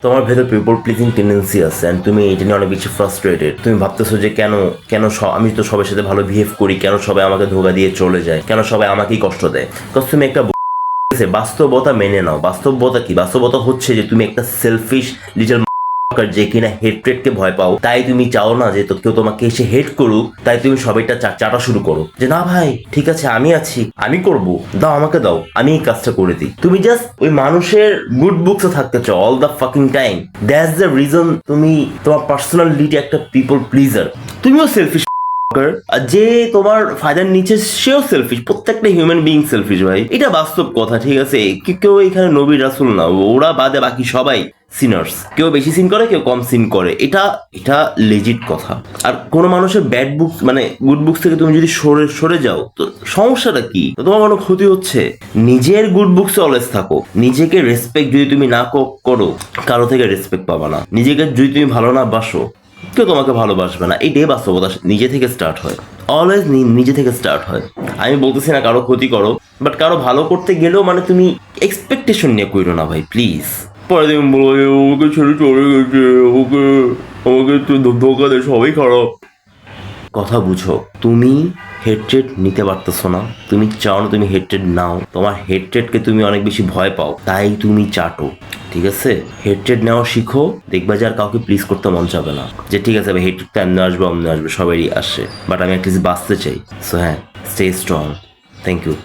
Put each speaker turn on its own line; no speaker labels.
তোমার ভেতর people pleasing tendency আছে এন্ড তুমি এটা নিয়ে অনেক বেশি ফ্রাস্ট্রেটেড। তুমি ভাবতেছো যে কেন কেন আমি তো সবার সাথে ভালো বিহেভ করি, কেন সবাই আমাকে ধোকা দিয়ে চলে যায়, কেন সবাই আমাকেই কষ্ট দেয়। বিকজ তুমি একটা বাস্তবতা মেনে নাও। বাস্তবতা কি? বাস্তবতা হচ্ছে যে তুমি একটা সেলফিশ লিটল যে কিনা হেট্রেটকে ভয় পাও, তাই তুমি চাও না যে কেউ তোমাকে এসে হেট করুক, তাই তুমি সবাইটা চাটা শুরু করো যে না ভাই ঠিক আছে আমি আছি, আমি করব, দাও আমাকে দাও, আমি এই কাজটা করে দিই। তুমি জাস্ট ওই মানুষের গুড বুকসে থাকতে চাও all the fucking time. That's the reason তুমি তোমার পার্সোনালিটি একটা পিপল প্লিজার। তুমিও সেলফিশ, আর যে তোমার ফায়দার নিচে সেও সেলফিশ। প্রত্যেকটা হিউম্যান বিইং সেলফিশ ভাই, এটা বাস্তব কথা। ঠিক আছে, কেউ এখানে নবী রাসূল না, ওরা বাদে বাকি সবাই সিনার্স। কেউ বেশি সিন করে, কেউ কম সিন করে, এটা এটা লেজিট কথা। আর কোনো মানুষের ব্যাড বুক মানে গুড বুকস থেকে তুমি যদি সরে সরে যাও তো সমস্যাটা কি? তো তোমার কোনো ক্ষতি হচ্ছে? নিজের গুড বুকসে অলওয়েজ থাকো। নিজেকে রেসপেক্ট যদি তুমি না করো, কারো থেকে রেসপেক্ট পাবা না। নিজেকে যদি তুমি ভালো না বাসো, কেউ তোমাকে ভালোবাসবে না। এইটাই বাস্তবতা, নিজে থেকে স্টার্ট হয়। অলওয়েজ নিজে থেকে স্টার্ট হয়। আমি বলতেছি না কারো ক্ষতি করো, বাট কারো ভালো করতে গেলেও মানে তুমি এক্সপেকটেশন নিয়ে করো না ভাই, প্লিজ। পরে তুমি বলো ওকে ছেড়ে চলে গেছে, ওকে আমাকে তো ধোকা দেয়, সবাই খারাপ। কথা বুঝো, তুমি হেডট্রেড নিতে পারতেছো না, তুমি চাও না তুমি হেডট্রেড নাও। তোমার হেডট্রেডকে তুমি অনেক বেশি ভয় পাও, তাই তুমি চাটো। ঠিক আছে, হেডট্রেড নেওয়া শিখো, দেখবা যে আর কাউকে প্লিজ করতে মন চাবে না। যে ঠিক আছে ভাই হেডট্রেড তো এমনি আসবে অমনি আসবে, সবারই আসে, বাট আমি অ্যাটলিস্ট বাঁচতে চাই। সো হ্যাঁ, স্টে স্ট্রং। Thank you.